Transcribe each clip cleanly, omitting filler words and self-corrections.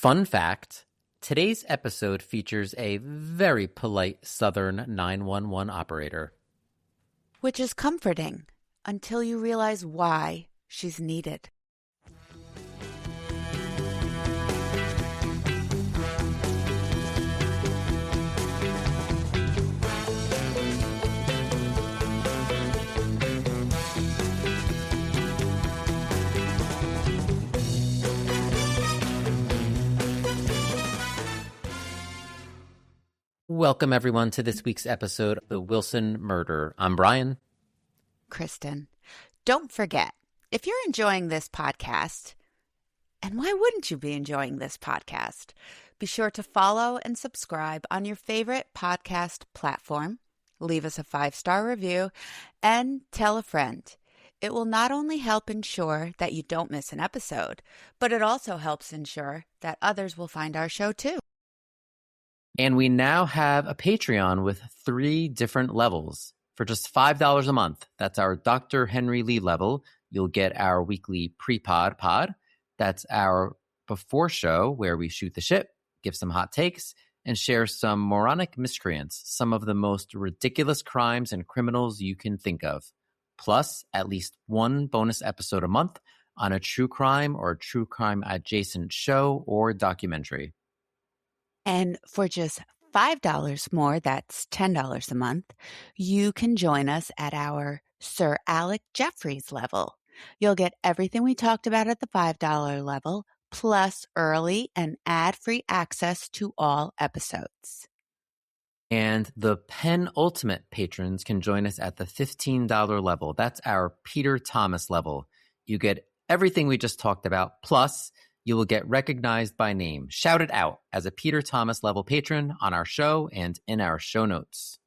Fun fact, today's episode features a very polite Southern 911 operator. Which is comforting until you realize why she's needed. Welcome, everyone, to this week's episode of The Wilson Murder. I'm Brian. Kristin, don't forget, if you're enjoying this podcast, and why wouldn't you be enjoying this podcast? Be sure to follow and subscribe on your favorite podcast platform, leave us a 5-star review, and tell a friend. It will not only help ensure that you don't miss an episode, but it also helps ensure that others will find our show too. And we now have a Patreon with 3 different levels. For just $5 a month, that's our Dr. Henry Lee level. You'll get our weekly pre-pod pod. That's our before show where we shoot the shit, give some hot takes, and share some moronic miscreants, some of the most ridiculous crimes and criminals you can think of. Plus, at least 1 bonus episode a month on a true crime or true crime adjacent show or documentary. And for just $5 more, that's $10 a month, you can join us at our Sir Alec Jeffries level. You'll get everything we talked about at the $5 level, plus early and ad-free access to all episodes. And the penultimate patrons can join us at the $15 level. That's our Peter Thomas level. You get everything we just talked about, plus you will get recognized by name, shouted out as a Peter Thomas level patron on our show and in our show notes.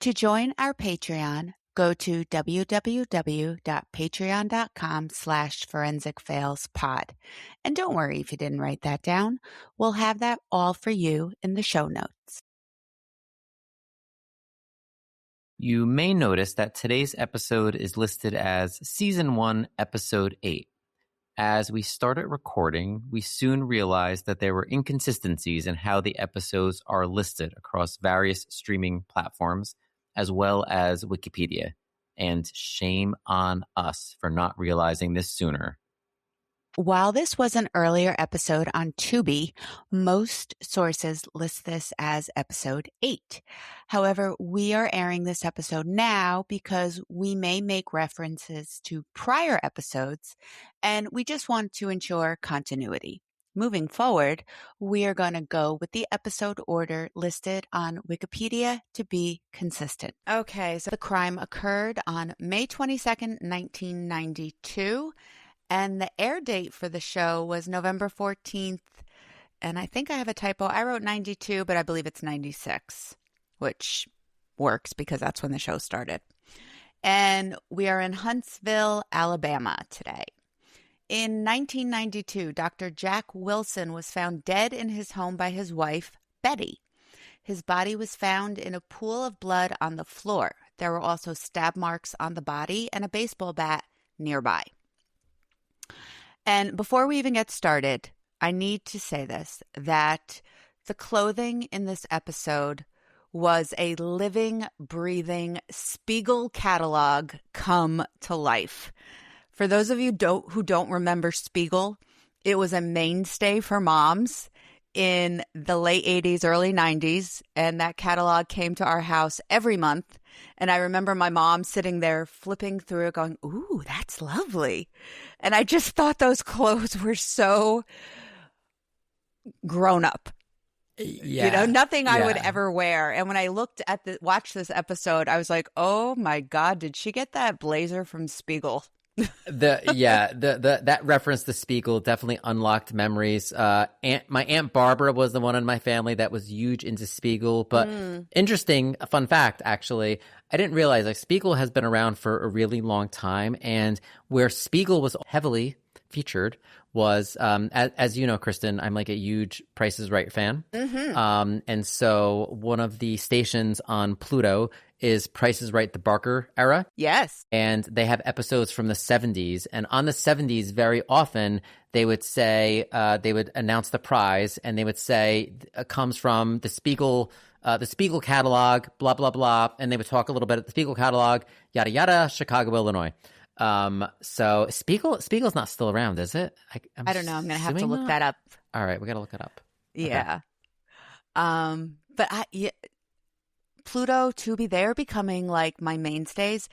To join our Patreon, go to www.patreon.com/forensicfailspod. And don't worry if you didn't write that down. We'll have that all for you in the show notes. You may notice that today's episode is listed as Season 1, Episode 8. As we started recording, we soon realized that there were inconsistencies in how the episodes are listed across various streaming platforms, as well as Wikipedia. And shame on us for not realizing this sooner. While this was an earlier episode on Tubi, most sources list this as episode 8. However, we are airing this episode now because we may make references to prior episodes, and we just want to ensure continuity. Moving forward, we are going to go with the episode order listed on Wikipedia to be consistent. Okay, so the crime occurred on May 22nd, 1992. And the air date for the show was November 14th. And I think I have a typo. I wrote 92, but I believe it's 96, which works because that's when the show started. And we are in Huntsville, Alabama today. In 1992, Dr. Jack Wilson was found dead in his home by his wife, Betty. His body was found in a pool of blood on the floor. There were also stab marks on the body and a baseball bat nearby. And before we even get started, I need to say this, that the clothing in this episode was a living, breathing Spiegel catalog come to life. For those of you who don't remember Spiegel, it was a mainstay for moms in the late 80s, early 90s, and that catalog came to our house every month. And I remember my mom sitting there flipping through it going, ooh, that's lovely. And I just thought those clothes were so grown up. Yeah. You know, nothing I would ever wear. And when I watched this episode, I was like, oh my God, did she get that blazer from Spiegel? That reference to Spiegel definitely unlocked memories. My Aunt Barbara was the one in my family that was huge into Spiegel. But interesting, a fun fact, actually, I didn't realize like Spiegel has been around for a really long time, and where Spiegel was heavily featured was, as you know, Kristin, I'm like a huge Price is Right fan. And so one of the stations on Pluto is Price is Right, the Barker era. Yes. And they have episodes from the 70s. And on the 70s, very often, they would say, they would announce the prize, and they would say, it comes from the Spiegel catalog, blah, blah, blah. And they would talk a little bit at the Spiegel catalog, yada, yada, Chicago, Illinois. So Spiegel's not still around, is it? I don't know. I'm going to have to look that up. All right. We got to look it up. Yeah. Okay. But Pluto, Tubi, they're becoming like my mainstays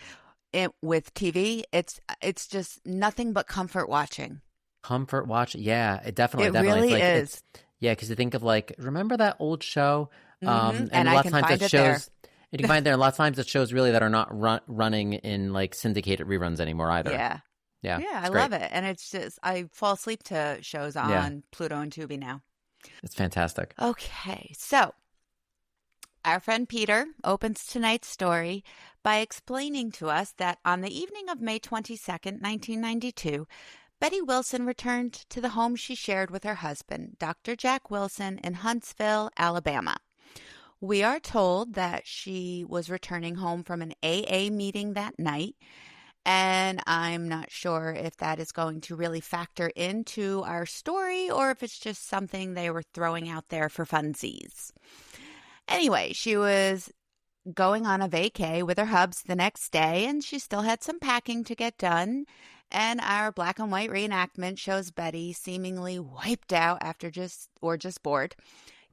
with TV. It's just nothing but comfort watching. Comfort watch. Yeah, it definitely. Really is. Yeah, because you think of remember that old show? And a lot of times it shows. You can find there a lot of times it shows really that are not running in syndicated reruns anymore either. Yeah. Yeah. Yeah, I love it. And it's just, I fall asleep to shows on Pluto and Tubi now. It's fantastic. Okay. So our friend Peter opens tonight's story by explaining to us that on the evening of May 22nd, 1992, Betty Wilson returned to the home she shared with her husband, Dr. Jack Wilson, in Huntsville, Alabama. We are told that she was returning home from an AA meeting that night, and I'm not sure if that is going to really factor into our story or if it's just something they were throwing out there for funsies. Anyway, she was going on a vacay with her hubs the next day, and she still had some packing to get done. And our black and white reenactment shows Betty seemingly wiped out after just bored,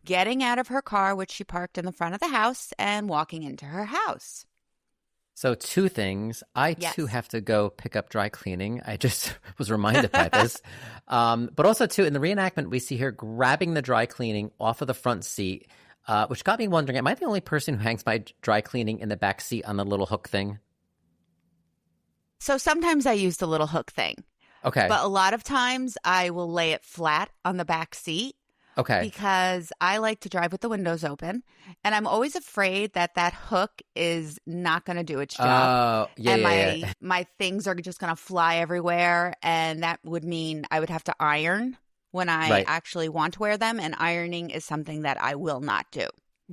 getting out of her car, which she parked in the front of the house, and walking into her house. So two things. I too have to go pick up dry cleaning. I just was reminded by this. But also too, in the reenactment, we see her grabbing the dry cleaning off of the front seat, which got me wondering, am I the only person who hangs my dry cleaning in the back seat on the little hook thing? So sometimes I use the little hook thing. Okay. But a lot of times I will lay it flat on the back seat. Okay. Because I like to drive with the windows open, and I'm always afraid that hook is not going to do its job. Oh, yeah, and my things are just going to fly everywhere, and that would mean I would have to iron when I actually want to wear them, and ironing is something that I will not do.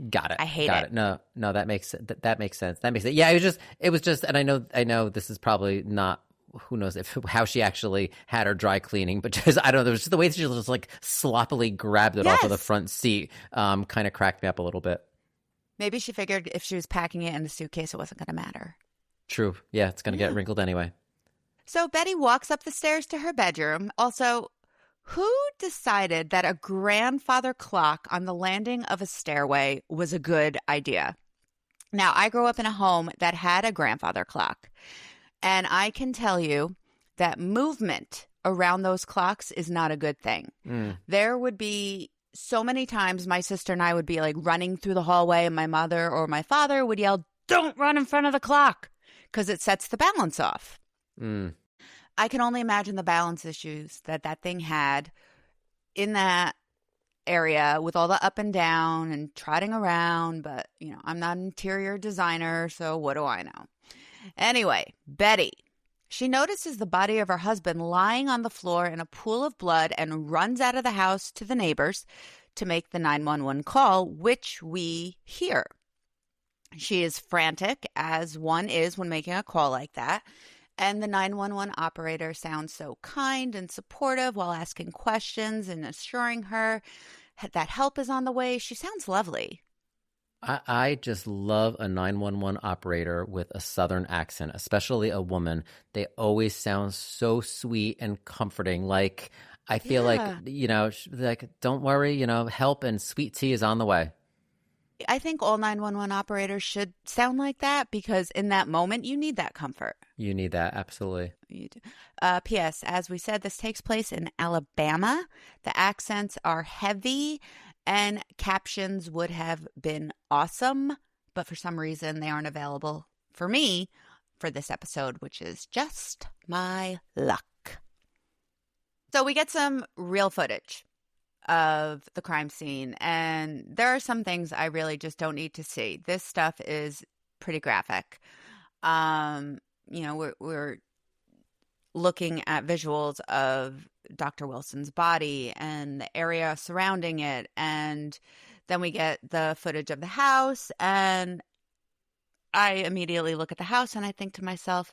Got it. I hate it. No, that makes sense. That makes sense. Yeah, it was just, and I know this is probably not, who knows how she actually had her dry cleaning, but just, I don't know, there was just the way that she just sloppily grabbed it off of the front seat, kind of cracked me up a little bit. Maybe she figured if she was packing it in the suitcase, it wasn't going to matter. True. Yeah, it's going to get wrinkled anyway. So Betty walks up the stairs to her bedroom. Also, who decided that a grandfather clock on the landing of a stairway was a good idea? Now, I grew up in a home that had a grandfather clock. And I can tell you that movement around those clocks is not a good thing. There would be so many times my sister and I would be running through the hallway, and my mother or my father would yell, "Don't run in front of the clock," because it sets the balance off. I can only imagine the balance issues that thing had in that area with all the up and down and trotting around. But, I'm not an interior designer, so what do I know? Anyway, Betty, she notices the body of her husband lying on the floor in a pool of blood and runs out of the house to the neighbors to make the 911 call, which we hear. She is frantic, as one is when making a call like that, and the 911 operator sounds so kind and supportive while asking questions and assuring her that help is on the way. She sounds lovely. I just love a 911 operator with a Southern accent, especially a woman. They always sound so sweet and comforting. I feel don't worry, help and sweet tea is on the way. I think all 911 operators should sound like that, because in that moment, you need that comfort. You need that, absolutely. You do. P.S. As we said, this takes place in Alabama. The accents are heavy, and captions would have been awesome, but for some reason they aren't available for me for this episode, which is just my luck. So we get some real footage of the crime scene, and there are some things I really just don't need to see. This stuff is pretty graphic. We're looking at visuals of Dr. Wilson's body and the area surrounding it. And then we get the footage of the house. And I immediately look at the house and I think to myself,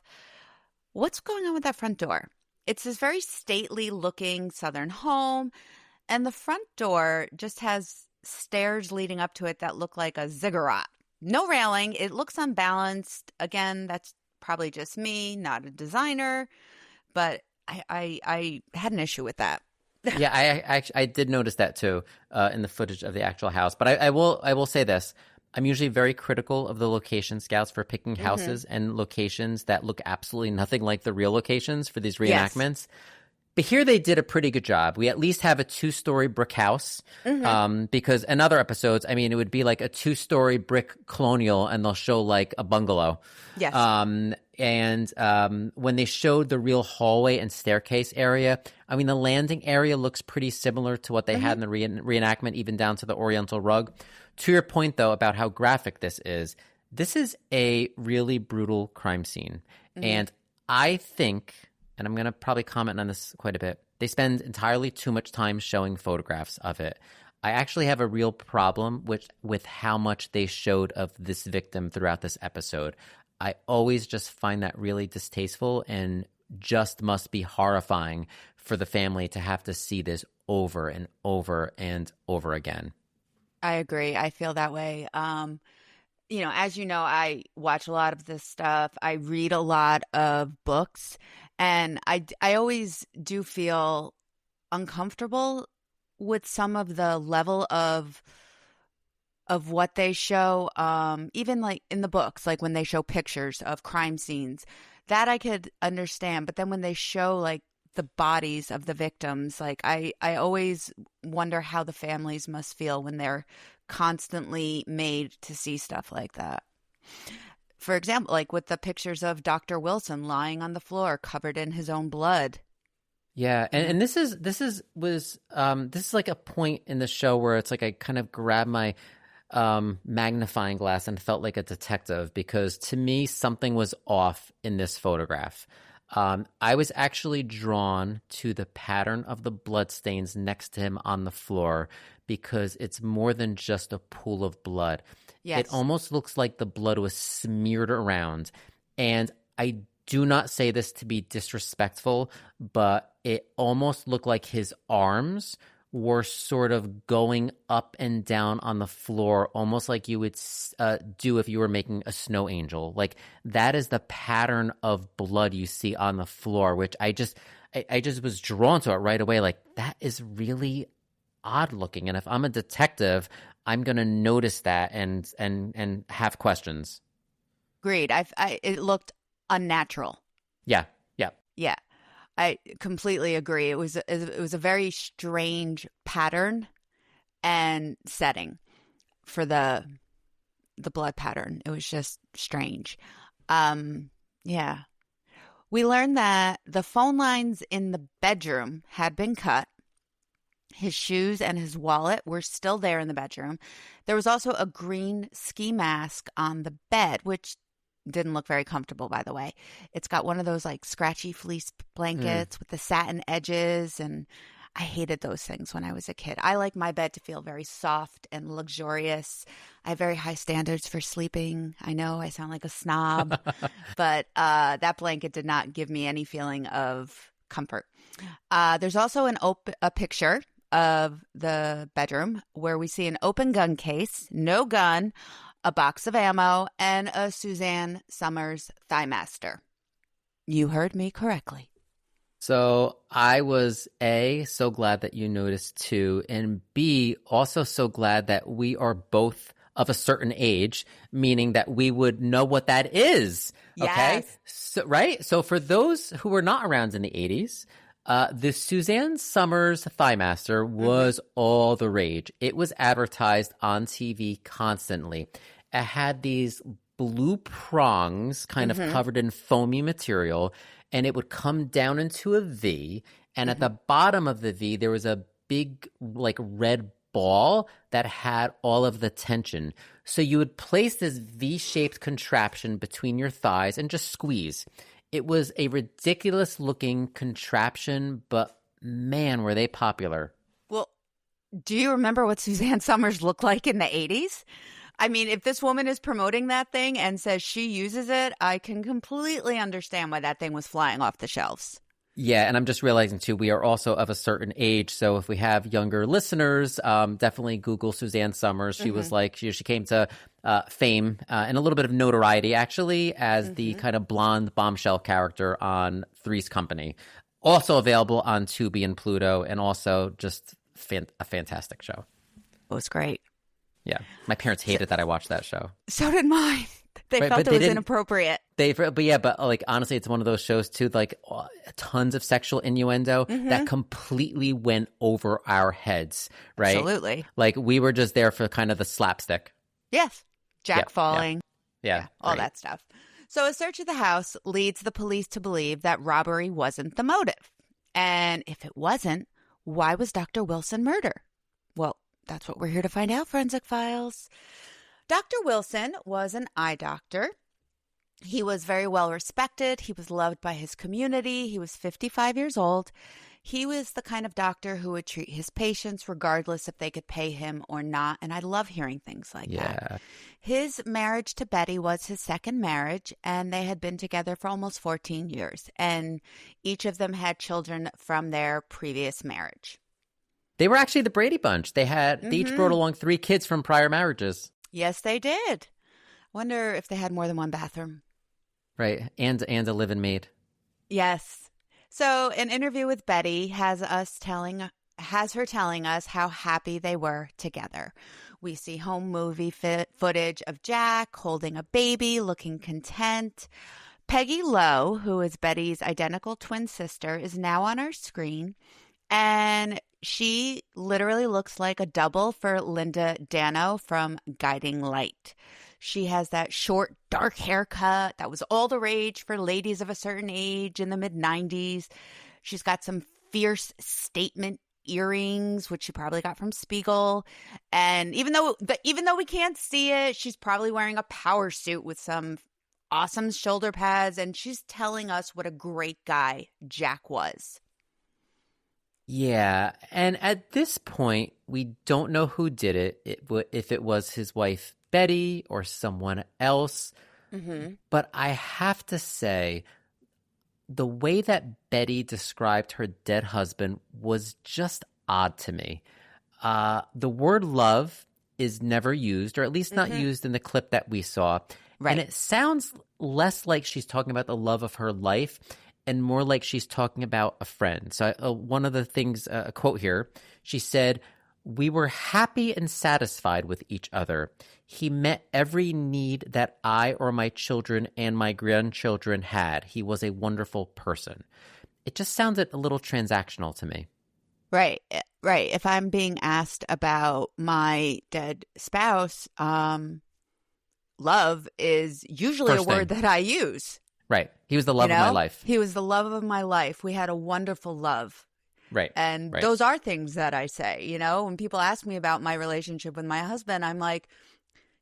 what's going on with that front door? It's this very stately looking Southern home, and the front door just has stairs leading up to it that look like a ziggurat. No railing. It looks unbalanced. Again, that's probably just me, not a designer, but I had an issue with that. Yeah, I did notice that too in the footage of the actual house. But I will say this. I'm usually very critical of the location scouts for picking houses and locations that look absolutely nothing like the real locations for these reenactments. Yes. But here they did a pretty good job. We at least have a 2-story brick house because in other episodes, I mean, it would be like a 2-story brick colonial and they'll show like a bungalow. Yes. And when they showed the real hallway and staircase area, I mean, the landing area looks pretty similar to what they had in the reenactment, even down to the oriental rug. To your point, though, about how graphic this is a really brutal crime scene. And I think, and I'm going to probably comment on this quite a bit, they spend entirely too much time showing photographs of it. I actually have a real problem with how much they showed of this victim throughout this episode. I always just find that really distasteful and just must be horrifying for the family to have to see this over and over and over again. I agree. I feel that way. As you know, I watch a lot of this stuff. I read a lot of books, and I always do feel uncomfortable with some of the level of what they show, even like in the books, like when they show pictures of crime scenes, that I could understand. But then when they show like the bodies of the victims, like I always wonder how the families must feel when they're constantly made to see stuff like that. For example, like with the pictures of Dr. Wilson lying on the floor covered in his own blood. Yeah, and this is like a point in the show where it's like I kind of grabbed my magnifying glass and felt like a detective, because to me something was off in this photograph. I was actually drawn to the pattern of the bloodstains next to him on the floor because it's more than just a pool of blood. Yes. It almost looks like the blood was smeared around. And I do not say this to be disrespectful, but it almost looked like his arms were sort of going up and down on the floor, almost like you would do if you were making a snow angel. Like that is the pattern of blood you see on the floor, which I just was drawn to it right away. Like that is really odd looking. And if I'm a detective, I'm going to notice that and have questions. Agreed. It looked unnatural. Yeah. I completely agree. It was a very strange pattern and setting for the blood pattern. It was just strange. Yeah. We learned that the phone lines in the bedroom had been cut. His shoes and his wallet were still there in the bedroom. There was also a green ski mask on the bed, which didn't look very comfortable, by the way. It's got one of those like scratchy fleece blankets with the satin edges, and I hated those things when I was a kid. I like my bed to feel very soft and luxurious. I have very high standards for sleeping. I know I sound like a snob, but that blanket did not give me any feeling of comfort. There's also a picture of the bedroom where we see an open gun case, no gun, a box of ammo, and a Suzanne Somers Thighmaster. You heard me correctly. So I was A, so glad that you noticed too, and B, also so glad that we are both of a certain age, meaning that we would know what that is. Okay? Yes. So, right? So for those who were not around in the 80s, the Suzanne Somers Thighmaster was all the rage. It was advertised on TV constantly. It had these blue prongs kind of covered in foamy material, and it would come down into a V. And at the bottom of the V, there was a big like red ball that had all of the tension. So you would place this V-shaped contraption between your thighs and just squeeze. It was a ridiculous looking contraption, but man, were they popular. Well, do you remember what Suzanne Somers looked like in the 80s? I mean, if this woman is promoting that thing and says she uses it, I can completely understand why that thing was flying off the shelves. Yeah, and I'm just realizing too, we are also of a certain age. So if we have younger listeners, definitely Google Suzanne Summers. She was like, she came to fame and a little bit of notoriety actually as the kind of blonde bombshell character on Three's Company. Also available on Tubi and Pluto, and also just a fantastic show. It was great. Yeah, my parents hated that I watched that show. So did mine. They felt it was inappropriate. But like honestly, it's one of those shows too. Like tons of sexual innuendo that completely went over our heads. Right? Absolutely. Like we were just there for kind of the slapstick. Yes, Jack falling. Yeah, all that stuff. So a search of the house leads the police to believe that robbery wasn't the motive. And if it wasn't, why was Dr. Wilson murdered? Well, that's what we're here to find out, Forensic Files. Dr. Wilson was an eye doctor. He was very well respected. He was loved by his community. He was 55 years old. He was the kind of doctor who would treat his patients regardless if they could pay him or not. And I love hearing things like that. His marriage to Betty was his second marriage, and they had been together for almost 14 years. And each of them had children from their previous marriage. They were actually the Brady Bunch. They each brought along 3 kids from prior marriages. Yes, they did. Wonder if they had more than one bathroom. Right, and a live-in maid. Yes. So an interview with Betty has her telling us how happy they were together. We see home movie footage of Jack holding a baby, looking content. Peggy Lowe, who is Betty's identical twin sister, is now on our screen. And she literally looks like a double for Linda Dano from Guiding Light. She has that short, dark haircut that was all the rage for ladies of a certain age in the mid-90s. She's got some fierce statement earrings, which she probably got from Spiegel. And even though we can't see it, she's probably wearing a power suit with some awesome shoulder pads. And she's telling us what a great guy Jack was. Yeah, and at this point, we don't know who did it, if it was his wife, Betty, or someone else. But I have to say, the way that Betty described her dead husband was just odd to me. The word love is never used, or at least not used in the clip that we saw. Right. And it sounds less like she's talking about the love of her life and more like she's talking about a friend. So one of the things, a quote here, she said, "We were happy and satisfied with each other. He met every need that I or my children and my grandchildren had. He was a wonderful person." It just sounded a little transactional to me. Right. If I'm being asked about my dead spouse, love is usually a word that I use. Right. He was the love of my life. He was the love of my life. We had a wonderful love. Right. And those are things that I say, when people ask me about my relationship with my husband, I'm like,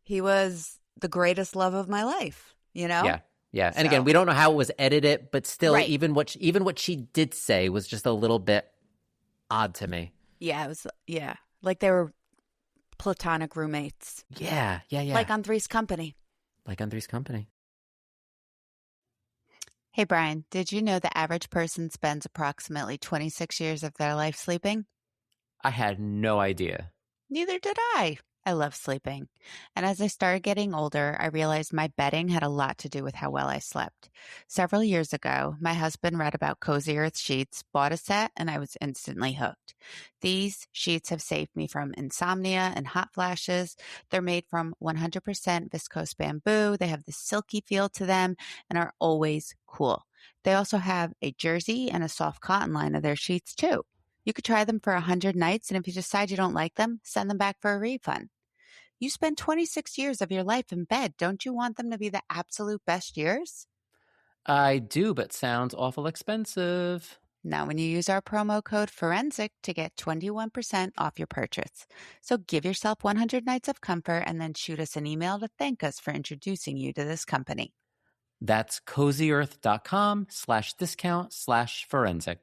he was the greatest love of my life, Yeah. Yeah. And again, we don't know how it was edited, but still, even what she did say was just a little bit odd to me. Yeah. It was, like they were platonic roommates. Yeah. Like on Three's Company. Hey, Brian, did you know the average person spends approximately 26 years of their life sleeping? I had no idea. Neither did I. I love sleeping. And as I started getting older, I realized my bedding had a lot to do with how well I slept. Several years ago, my husband read about Cozy Earth sheets, bought a set, and I was instantly hooked. These sheets have saved me from insomnia and hot flashes. They're made from 100% viscose bamboo. They have the silky feel to them and are always cool. They also have a jersey and a soft cotton line of their sheets too. You could try them for 100 nights, and if you decide you don't like them, send them back for a refund. You spend 26 years of your life in bed. Don't you want them to be the absolute best years? I do, but sounds awful expensive. Now, when you use our promo code FORENSIC to get 21% off your purchase. So give yourself 100 nights of comfort and then shoot us an email to thank us for introducing you to this company. That's cozyearth.com/discount/forensic.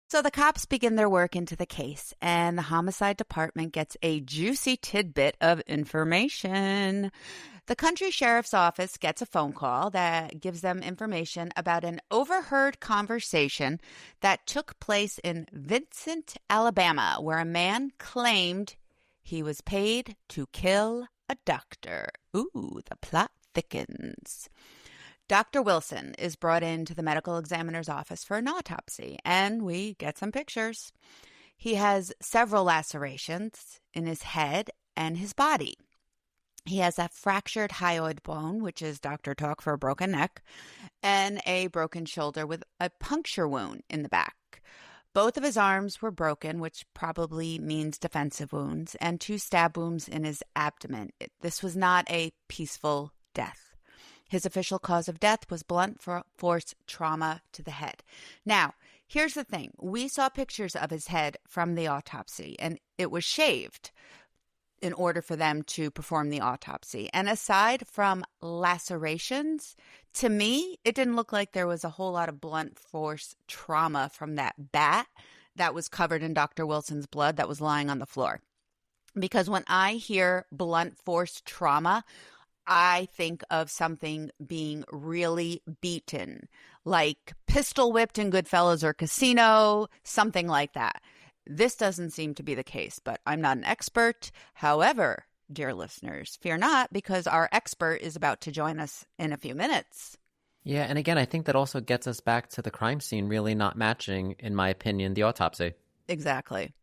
So the cops begin their work into the case, and the homicide department gets a juicy tidbit of information. The country sheriff's office gets a phone call that gives them information about an overheard conversation that took place in Vincent, Alabama, where a man claimed he was paid to kill a doctor. Ooh, the plot thickens. Dr. Wilson is brought into the medical examiner's office for an autopsy, and we get some pictures. He has several lacerations in his head and his body. He has a fractured hyoid bone, which is doctor talk for a broken neck, and a broken shoulder with a puncture wound in the back. Both of his arms were broken, which probably means defensive wounds, and 2 stab wounds in his abdomen. This was not a peaceful death. His official cause of death was blunt force trauma to the head. Now, here's the thing. We saw pictures of his head from the autopsy, and it was shaved in order for them to perform the autopsy. And aside from lacerations, to me, it didn't look like there was a whole lot of blunt force trauma from that bat that was covered in Dr. Wilson's blood that was lying on the floor. Because when I hear blunt force trauma, I think of something being really beaten, like pistol whipped in Goodfellas or Casino, something like that. This doesn't seem to be the case, but I'm not an expert. However, dear listeners, fear not, because our expert is about to join us in a few minutes. Yeah, and again, I think that also gets us back to the crime scene really not matching, in my opinion, the autopsy. Exactly.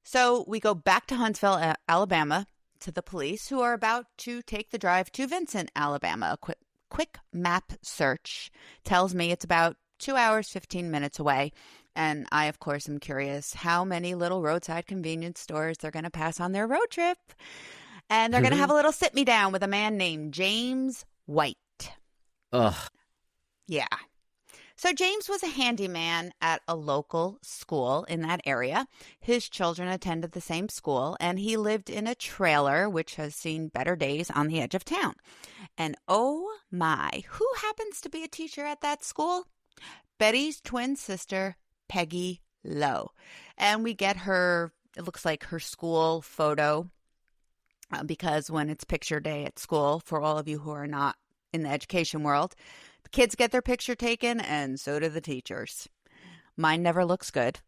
So we go back to Huntsville, Alabama, to the police, who are about to take the drive to Vincent, Alabama. A quick map search tells me it's about 2 hours, 15 minutes away. And I, of course, am curious how many little roadside convenience stores they're going to pass on their road trip. And they're going to have a little sit-me-down with a man named James White. Ugh. Yeah. So James was a handyman at a local school in that area. His children attended the same school, and he lived in a trailer, which has seen better days on the edge of town. And oh my, who happens to be a teacher at that school? Betty's twin sister, Peggy Lowe. And we get her, it looks like her school photo, because when it's picture day at school, for all of you who are not in the education world, the kids get their picture taken, and so do the teachers. Mine never looks good,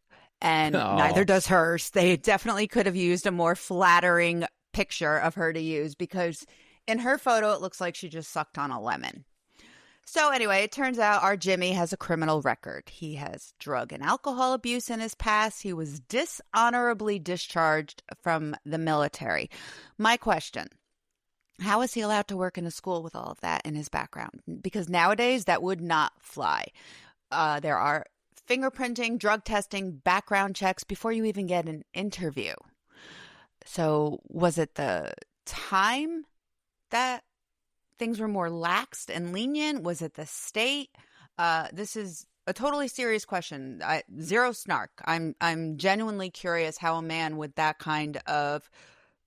and neither does hers. They definitely could have used a more flattering picture of her to use, because in her photo, it looks like she just sucked on a lemon. So anyway, it turns out our Jimmy has a criminal record. He has drug and alcohol abuse in his past. He was dishonorably discharged from the military. My question: how is he allowed to work in a school with all of that in his background? Because nowadays that would not fly. There are fingerprinting, drug testing, background checks before you even get an interview. So was it the time that things were more laxed and lenient? Was it the state? This is a totally serious question. Zero snark. I'm genuinely curious how a man with that kind of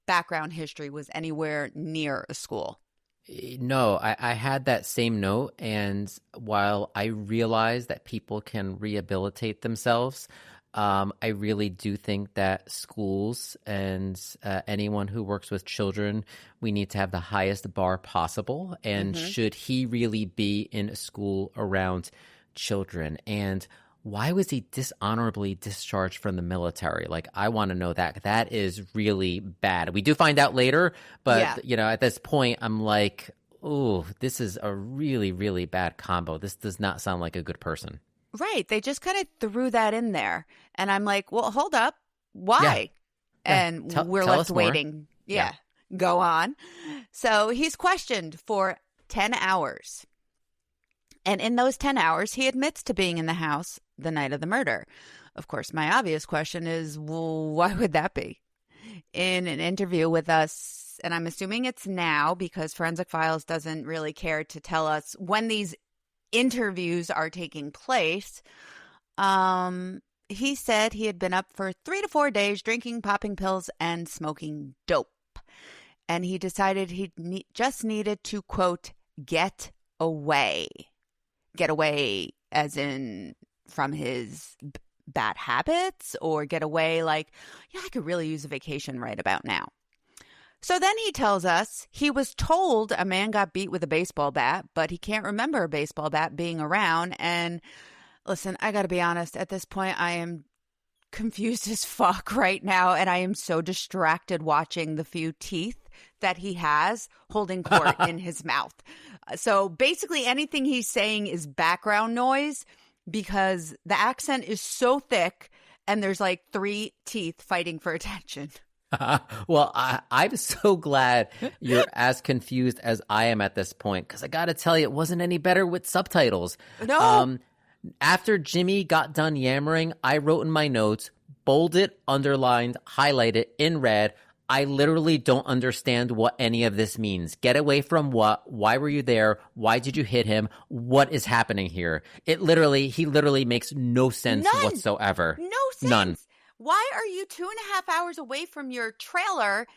background history was anywhere near a school. No, I had that same note. And while I realize that people can rehabilitate themselves, I really do think that schools and anyone who works with children, we need to have the highest bar possible. And should he really be in a school around children? And why was he dishonorably discharged from the military? Like, I want to know that. That is really bad. We do find out later, but, you know, at this point, I'm like, oh, this is a really, really bad combo. This does not sound like a good person. Right. They just kind of threw that in there. And I'm like, well, hold up. Why? Yeah. And we're left waiting. Yeah. Go on. So he's questioned for 10 hours. And in those 10 hours, he admits to being in the house the night of the murder. Of course, my obvious question is, well, why would that be? In an interview with us, and I'm assuming it's now because Forensic Files doesn't really care to tell us when these interviews are taking place, he said he had been up for 3 to 4 days drinking, popping pills, and smoking dope. And he decided he just needed to, quote, get away. Get away as in from his bad habits or get away like, yeah, I could really use a vacation right about now. So then he tells us he was told a man got beat with a baseball bat, but he can't remember a baseball bat being around. And listen, I got to be honest, at this point, I am confused as fuck right now. And I am so distracted watching the few teeth that he has holding court in his mouth. So basically anything he's saying is background noise because the accent is so thick and there's like 3 teeth fighting for attention. Well, I'm so glad you're as confused as I am at this point, because I got to tell you, it wasn't any better with subtitles. No. After Jimmy got done yammering, I wrote in my notes, bolded, underlined, highlighted in red, I literally don't understand what any of this means. Get away from what? Why were you there? Why did you hit him? What is happening here? He literally makes no sense whatsoever. No sense. None. Why are you 2.5 hours away from your trailer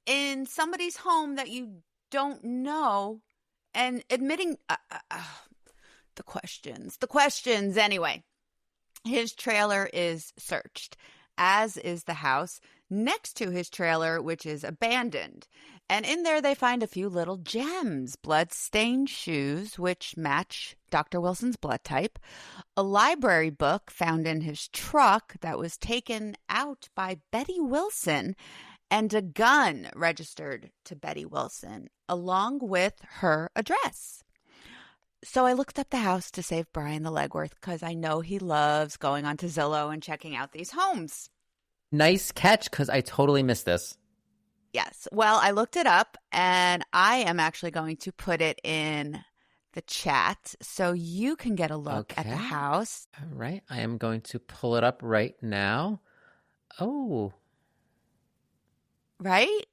in somebody's home that you don't know and admitting the questions anyway? His trailer is searched, as is the house next to his trailer, which is abandoned. And in there, they find a few little gems, blood-stained shoes, which match Dr. Wilson's blood type, a library book found in his truck that was taken out by Betty Wilson, and a gun registered to Betty Wilson, along with her address. So I looked up the house to save Brian the legwork because I know he loves going onto Zillow and checking out these homes. Nice catch, because I totally missed this. Yes. Well, I looked it up, and I am actually going to put it in the chat so you can get a look at the house. All right. I am going to pull it up right now. Oh. Right?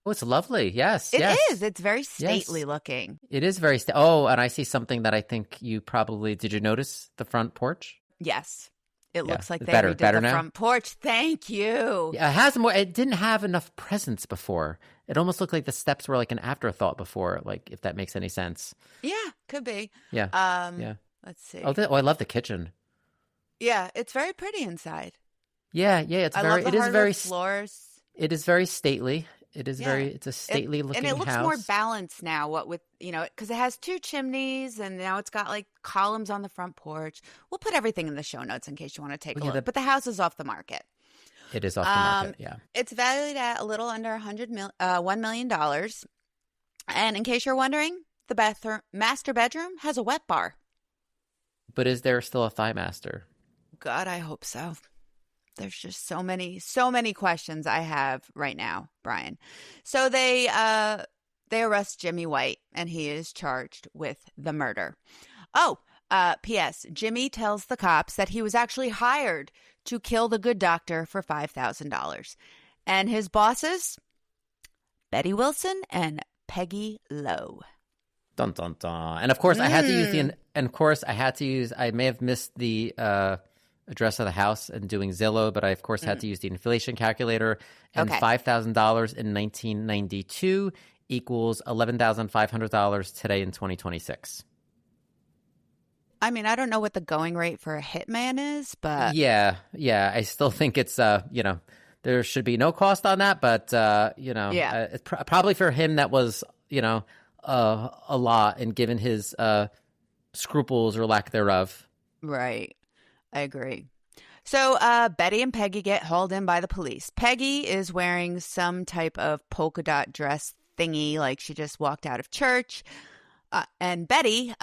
Oh, it's lovely. Yes. It is. It's very stately looking. It is very Oh, and I see something that I think you probably... Did you notice the front porch? Yes. It looks like they better redid the now? front porch. Thank you. Yeah, it has more. It didn't have enough presence before. It almost looked like the steps were like an afterthought before, like if that makes any sense. Yeah, could be. Yeah. Yeah. Let's see. Oh, I love the kitchen. Yeah, it's very pretty inside. Yeah, it's very. It is very floors. It is very stately. It is it's a stately looking house. And it looks more balanced now, because it has 2 chimneys and now it's got like columns on the front porch. We'll put everything in the show notes in case you want to take a look. But the house is off the market. It is off the market, yeah. It's valued at a little under $1 million. And in case you're wondering, the master bedroom has a wet bar. But is there still a thigh master? God, I hope so. There's just so many questions I have right now, Brian. So they arrest Jimmy White, and he is charged with the murder. Oh, P.S. Jimmy tells the cops that he was actually hired to kill the good doctor for $5,000. And his bosses, Betty Wilson and Peggy Lowe. Dun, dun, dun. And of course, I had to use I may have missed the address of the house and doing Zillow, but I, of course, had to use the inflation calculator. And $5,000 in 1992 equals $11,500 today in 2026. I mean, I don't know what the going rate for a hitman is, but... Yeah. I still think it's, there should be no cost on that, but, probably for him that was, a lot, and given his scruples or lack thereof. Right. I agree. So Betty and Peggy get hauled in by the police. Peggy is wearing some type of polka dot dress thingy, like she just walked out of church. And Betty,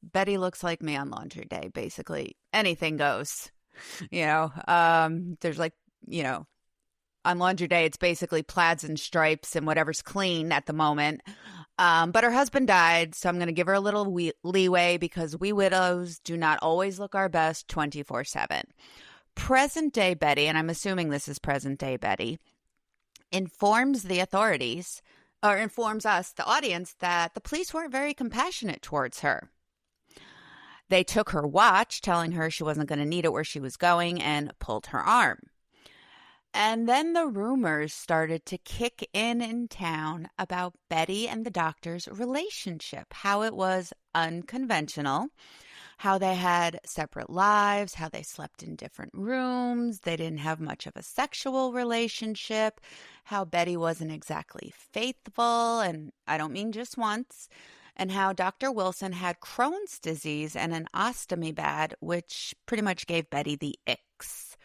Betty looks like me on laundry day, basically. Anything goes. There's like, on laundry day, it's basically plaids and stripes and whatever's clean at the moment. But her husband died, so I'm going to give her a little leeway because we widows do not always look our best 24/7. Present-day Betty, and I'm assuming this is present-day Betty, informs us, the audience, that the police weren't very compassionate towards her. They took her watch, telling her she wasn't going to need it where she was going, and pulled her arm. And then the rumors started to kick in town about Betty and the doctor's relationship, how it was unconventional, how they had separate lives, how they slept in different rooms, they didn't have much of a sexual relationship, how Betty wasn't exactly faithful, and I don't mean just once, and how Dr. Wilson had Crohn's disease and an ostomy bag, which pretty much gave Betty the icks.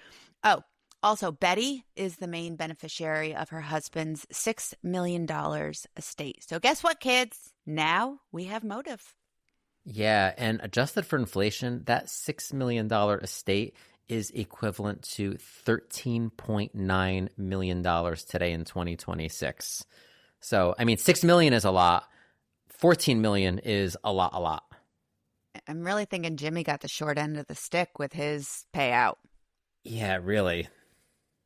Oh, also, Betty is the main beneficiary of her husband's $6 million estate. So guess what, kids? Now we have motive. Yeah, and adjusted for inflation, that $6 million estate is equivalent to $13.9 million today in 2026. So, I mean, $6 million is a lot. $14 million is a lot. I'm really thinking Jimmy got the short end of the stick with his payout. Yeah, really.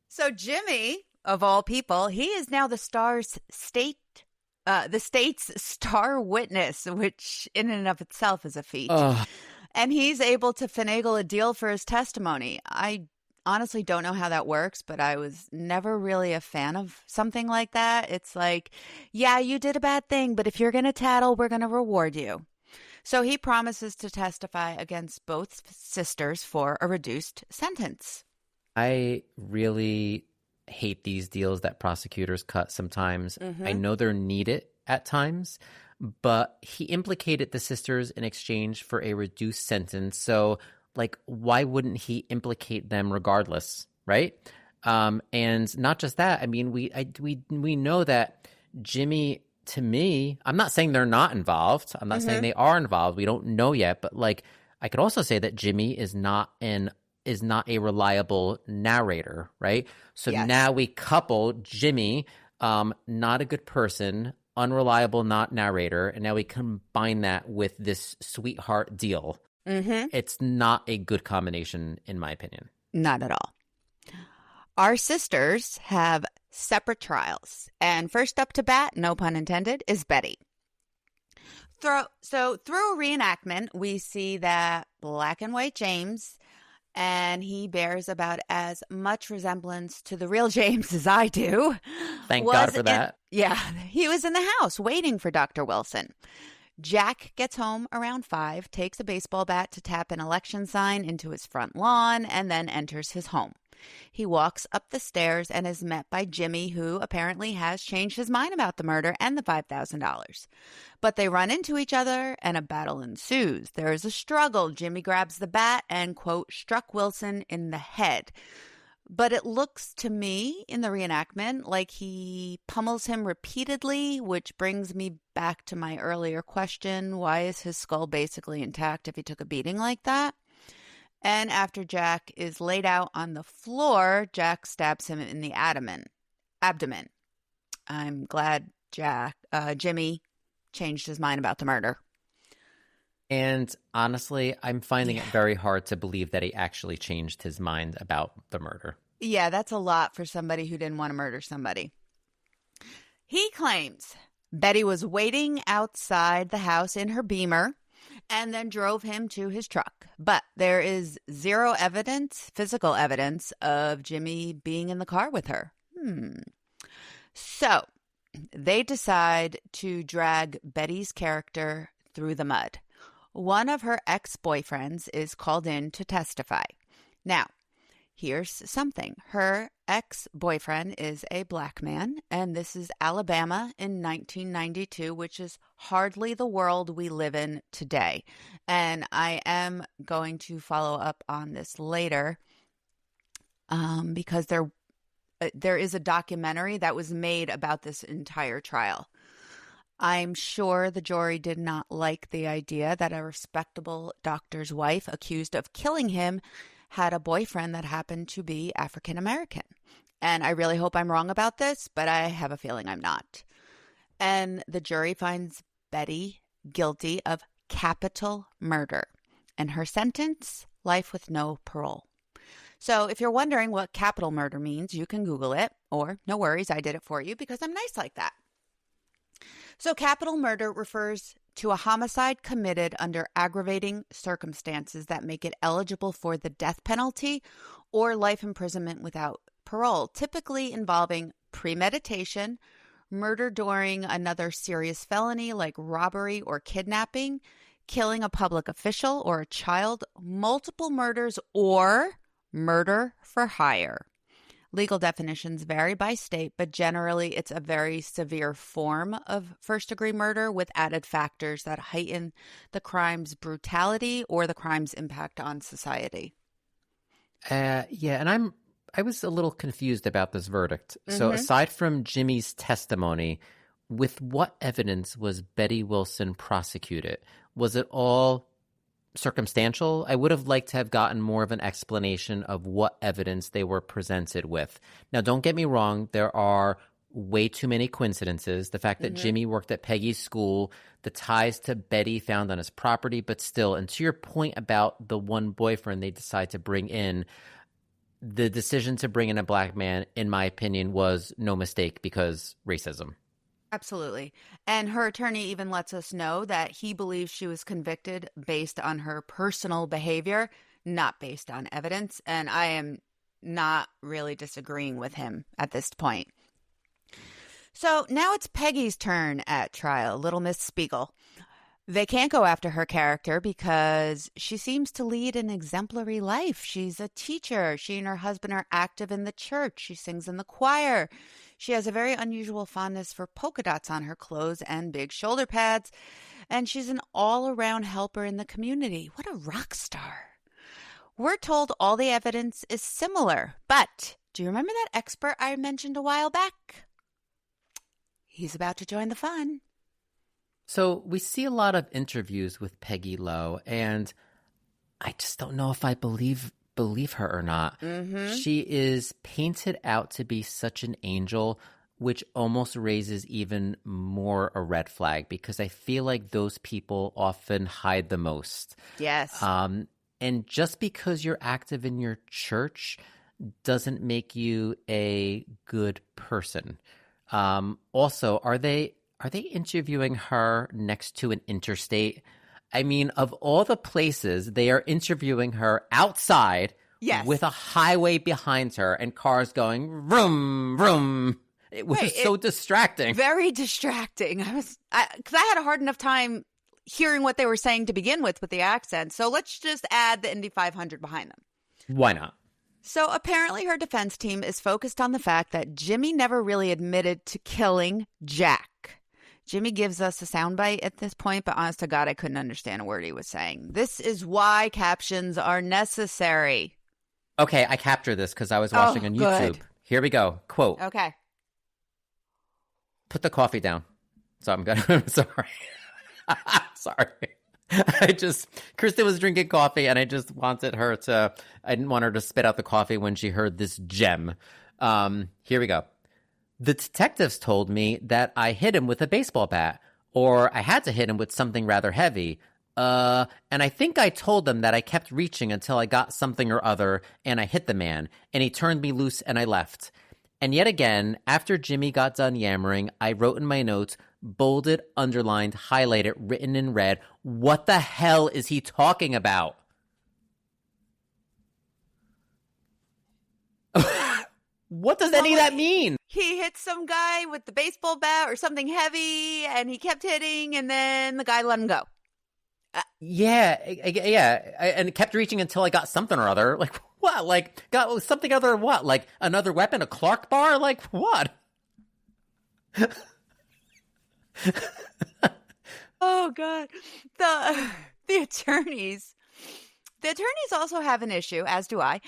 So Jimmy, of all people, he is now the state's star witness, which in and of itself is a feat. And he's able to finagle a deal for his testimony. I honestly don't know how that works, but I was never really a fan of something like that. It's like, yeah, you did a bad thing, but if you're going to tattle, we're going to reward you. So he promises to testify against both sisters for a reduced sentence. I really hate these deals that prosecutors cut sometimes. I know they're needed at times, but he implicated the sisters in exchange for a reduced sentence. So, like, why wouldn't he implicate them regardless, right? And not just that. I mean, we know that Jimmy, to me, I'm not saying they're not involved. I'm not saying they are involved. We don't know yet. But, like, I could also say that Jimmy is not a reliable narrator, right? So now we couple Jimmy, not a good person, unreliable, not narrator, and now we combine that with this sweetheart deal. It's not a good combination, in my opinion. Not at all. Our sisters have separate trials, and first up to bat, no pun intended, is Betty. So through a reenactment, we see that black and white James, and he bears about as much resemblance to the real James as I do. Thank God for that. He was in the house waiting for Dr. Wilson. Jack gets home around 5, takes a baseball bat to tap an election sign into his front lawn, and then enters his home. He walks up the stairs and is met by Jimmy, who apparently has changed his mind about the murder and the $5,000. But they run into each other and a battle ensues. There is a struggle. Jimmy grabs the bat and, quote, struck Wilson in the head. But it looks to me in the reenactment like he pummels him repeatedly, which brings me back to my earlier question. Why is his skull basically intact if he took a beating like that? And after Jack is laid out on the floor, Jack stabs him in the abdomen. I'm glad Jimmy changed his mind about the murder. And honestly, I'm finding it very hard to believe that he actually changed his mind about the murder. Yeah, that's a lot for somebody who didn't want to murder somebody. He claims Betty was waiting outside the house in her Beamer and then drove him to his truck. But there is zero evidence, physical evidence, of Jimmy being in the car with her. So they decide to drag Betty's character through the mud. One of her ex-boyfriends is called in to testify. Now, here's something. Her ex-boyfriend is a black man, and this is Alabama in 1992, which is hardly the world we live in today. And I am going to follow up on this later because there is a documentary that was made about this entire trial. I'm sure the jury did not like the idea that a respectable doctor's wife accused of killing him had a boyfriend that happened to be African American. And I really hope I'm wrong about this, but I have a feeling I'm not. And the jury finds Betty guilty of capital murder. And her sentence, life with no parole. So if you're wondering what capital murder means, you can Google it. Or no worries, I did it for you because I'm nice like that. So capital murder refers to a homicide committed under aggravating circumstances that make it eligible for the death penalty or life imprisonment without parole, typically involving premeditation, murder during another serious felony like robbery or kidnapping, killing a public official or a child, multiple murders, or murder for hire. Legal definitions vary by state, but generally it's a very severe form of first-degree murder with added factors that heighten the crime's brutality or the crime's impact on society. Yeah, and I was a little confused about this verdict. So aside from Jimmy's testimony, with what evidence was Betty Wilson prosecuted? Was it all circumstantial? I would have liked to have gotten more of an explanation of what evidence they were presented with. Now, don't get me wrong. There are way too many coincidences. The fact that Jimmy worked at Peggy's school, the ties to Betty found on his property, but still, and to your point about the one boyfriend they decide to bring in, the decision to bring in a black man, in my opinion, was no mistake because racism. Absolutely. And her attorney even lets us know that he believes she was convicted based on her personal behavior, not based on evidence. And I am not really disagreeing with him at this point. So now it's Peggy's turn at trial, Little Miss Spiegel. They can't go after her character because she seems to lead an exemplary life. She's a teacher. She and her husband are active in the church. She sings in the choir. She has a very unusual fondness for polka dots on her clothes and big shoulder pads. And she's an all-around helper in the community. What a rock star. We're told all the evidence is similar. But do you remember that expert I mentioned a while back? He's about to join the fun. So we see a lot of interviews with Peggy Lowe, and I just don't know if I believe her or not. She is painted out to be such an angel, which almost raises even more a red flag because I feel like those people often hide the most. Yes. And just because you're active in your church doesn't make you a good person. Also, are they interviewing her next to an interstate? I mean, of all the places, they are interviewing her outside with a highway behind her and cars going vroom, vroom. It was so distracting. Very distracting. Because I had a hard enough time hearing what they were saying to begin with the accent. So let's just add the Indy 500 behind them. Why not? So apparently her defense team is focused on the fact that Jimmy never really admitted to killing Jack. Jimmy gives us a soundbite at this point, but honest to God, I couldn't understand a word he was saying. This is why captions are necessary. Okay, I captured this because I was watching on YouTube. Good. Here we go. Quote. Okay. Put the coffee down. So I'm good. I'm sorry. Sorry. Kristin was drinking coffee and I didn't want her to spit out the coffee when she heard this gem. Here we go. The detectives told me that I hit him with a baseball bat, or I had to hit him with something rather heavy. And I think I told them that I kept reaching until I got something or other, and I hit the man, and he turned me loose and I left. And yet again, after Jimmy got done yammering, I wrote in my notes, bolded, underlined, highlighted, written in red, what the hell is he talking about? What does any of that mean? He hit some guy with the baseball bat or something heavy, and he kept hitting, and then the guy let him go. Yeah, and kept reaching until I got something or other. Like, what? Like, got something other than what? Like, another weapon, a Clark bar? Like, what? Oh, God. The attorneys also have an issue, as do I,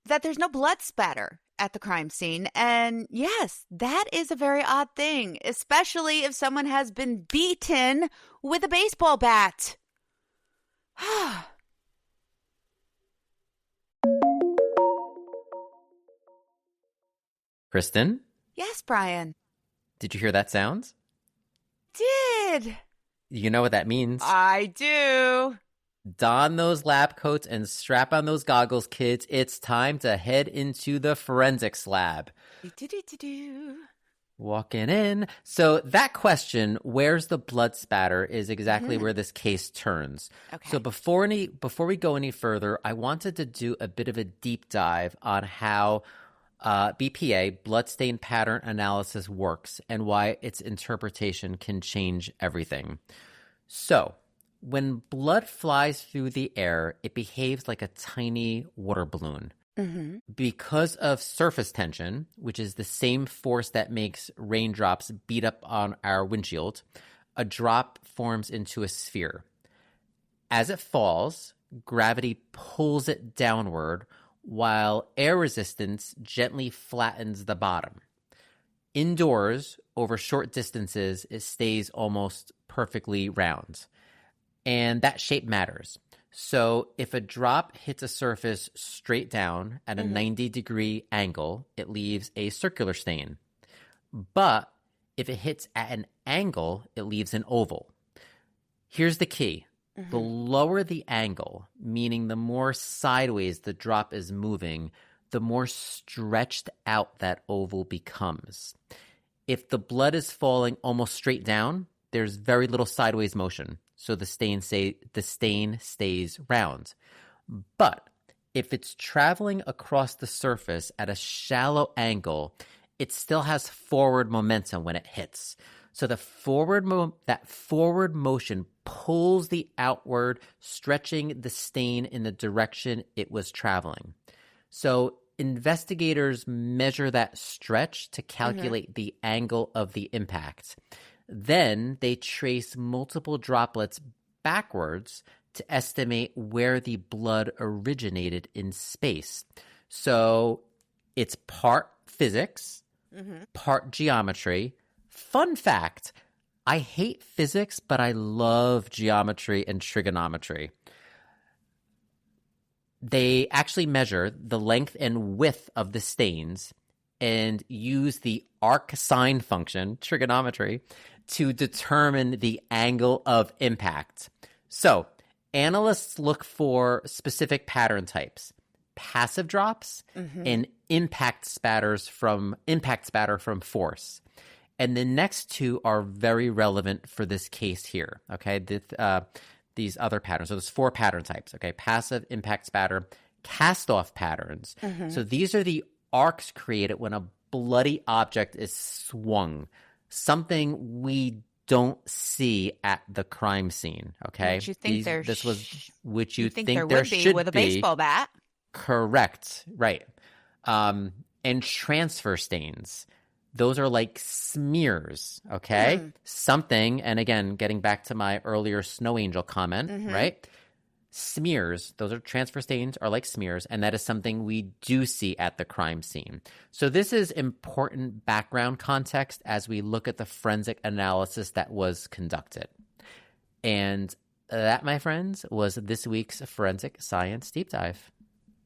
that there's no blood spatter at the crime scene. And yes, that is a very odd thing, especially if someone has been beaten with a baseball bat. Kristin? Yes, Brian. Did you hear that sound? Did. You know what that means. I do. Don those lab coats and strap on those goggles, kids. It's time to head into the forensics lab. Walking in. So that question, where's the blood spatter, is exactly where this case turns. Okay. So before we go any further, I wanted to do a bit of a deep dive on how BPA, bloodstain pattern analysis, works and why its interpretation can change everything. So when blood flies through the air, it behaves like a tiny water balloon. Mm-hmm. Because of surface tension, which is the same force that makes raindrops beat up on our windshield, a drop forms into a sphere. As it falls, gravity pulls it downward, while air resistance gently flattens the bottom. Indoors, over short distances, it stays almost perfectly round. And that shape matters. So if a drop hits a surface straight down at a 90-degree angle, it leaves a circular stain. But if it hits at an angle, it leaves an oval. Here's the key. The lower the angle, meaning the more sideways the drop is moving, the more stretched out that oval becomes. If the blood is falling almost straight down, there's very little sideways motion, so the stain stays round. But if it's traveling across the surface at a shallow angle, it still has forward momentum when it hits. So that forward motion pulls the outward, stretching the stain in the direction it was traveling. So investigators measure that stretch to calculate the angle of the impact. Then they trace multiple droplets backwards to estimate where the blood originated in space. So it's part physics, part geometry. Fun fact, I hate physics, but I love geometry and trigonometry. They actually measure the length and width of the stains and use the arc sine function, trigonometry, to determine the angle of impact. So analysts look for specific pattern types, passive drops and impact spatter from force. And the next two are very relevant for this case here, okay? These other patterns. So there's 4 pattern types, okay? Passive, impact spatter, cast-off patterns. So these are the arcs created when a bloody object is swung, something we don't see at the crime scene, okay? Which you think there would be with a baseball bat. Correct, right. And transfer stains. Those are like smears, okay? Something, and again, getting back to my earlier snow angel comment, right? Smears, those are transfer stains, are like smears, and that is something we do see at the crime scene. So this is important background context as we look at the forensic analysis that was conducted. And that, my friends, was this week's Forensic Science Deep Dive.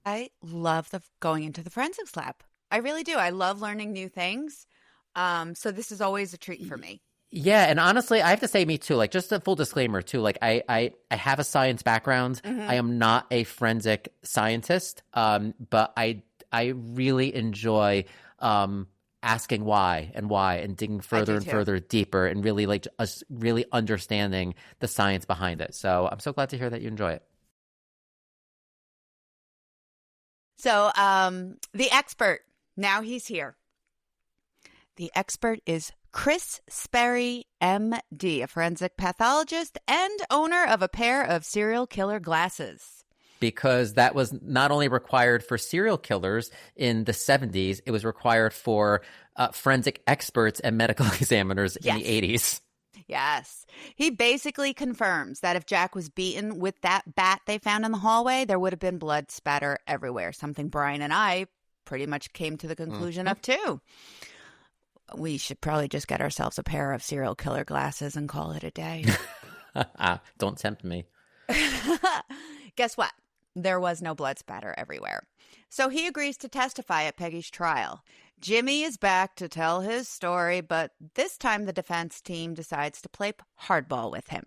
I love going into the forensics lab. I really do. I love learning new things. So this is always a treat for me. Yeah, and honestly, I have to say, me too. Like, just a full disclaimer too. Like, I have a science background. I am not a forensic scientist, but I really enjoy asking why and digging further and further deeper and really like us really understanding the science behind it. So I'm so glad to hear that you enjoy it. So the expert, now he's here. The expert is Chris Sperry, MD, a forensic pathologist and owner of a pair of serial killer glasses. Because that was not only required for serial killers in the 70s, it was required for forensic experts and medical examiners in the 80s. Yes. He basically confirms that if Jack was beaten with that bat they found in the hallway, there would have been blood spatter everywhere, something Brian and I pretty much came to the conclusion of too. We should probably just get ourselves a pair of serial killer glasses and call it a day. Don't tempt me. Guess what? There was no blood spatter everywhere. So he agrees to testify at Peggy's trial. Jimmy is back to tell his story, but this time the defense team decides to play hardball with him.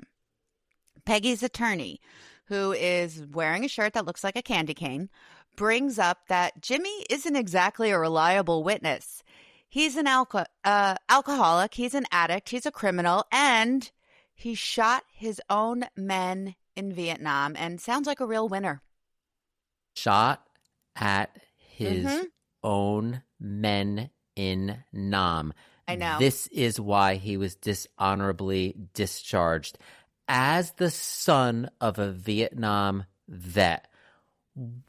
Peggy's attorney, who is wearing a shirt that looks like a candy cane, brings up that Jimmy isn't exactly a reliable witness. He's an alcoholic, he's an addict, he's a criminal, and he shot his own men in Vietnam and sounds like a real winner. Shot at his own men in Nam. I know. This is why he was dishonorably discharged. as the son of a Vietnam vet,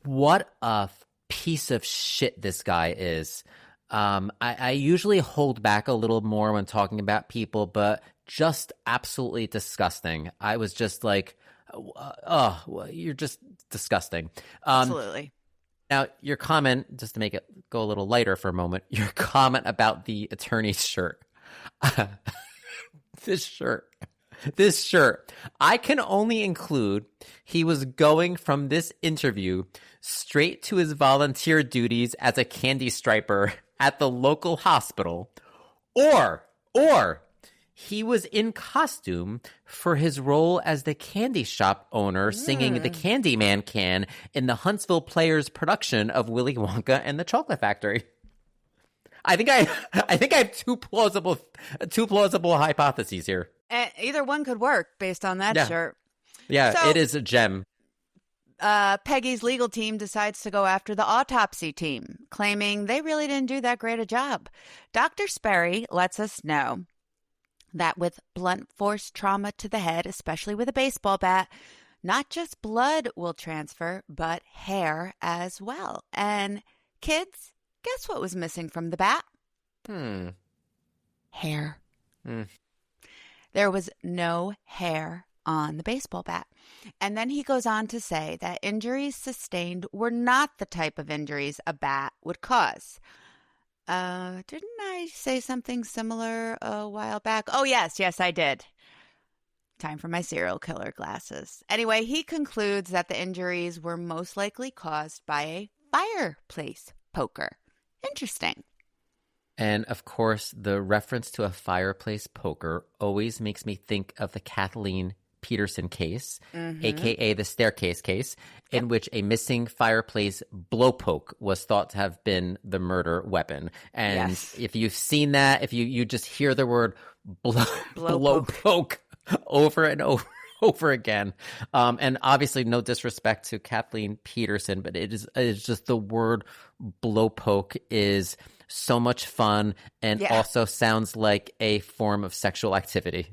what a piece of shit this guy is. I usually hold back a little more when talking about people, but just absolutely disgusting. I was just like, oh, you're just disgusting. Absolutely. Now, your comment, just to make it go a little lighter for a moment, your comment about the attorney's shirt. This shirt. I can only include he was going from this interview straight to his volunteer duties as a candy striper at the local hospital, or he was in costume for his role as the candy shop owner singing the Candyman can in the Huntsville Players production of Willy Wonka and the Chocolate Factory. I think I have two plausible hypotheses here. Either one could work based on that shirt. Yeah, so, it is a gem. Peggy's legal team decides to go after the autopsy team, claiming they really didn't do that great a job. Dr. Sperry lets us know that with blunt force trauma to the head, especially with a baseball bat, not just blood will transfer, but hair as well. And kids, guess what was missing from the bat? Hair. There was no hair on the baseball bat. And then he goes on to say that injuries sustained were not the type of injuries a bat would cause. Didn't I say something similar a while back? Oh, yes, I did. Time for my serial killer glasses. Anyway, he concludes that the injuries were most likely caused by a fireplace poker. Interesting. And of course, the reference to a fireplace poker always makes me think of the Kathleen Peterson case, aka the staircase case, in which a missing fireplace blowpoke was thought to have been the murder weapon. And if you've seen that, if you just hear the word blowpoke over and over again, and obviously no disrespect to Kathleen Peterson, but it is just the word blowpoke is so much fun and also sounds like a form of sexual activity.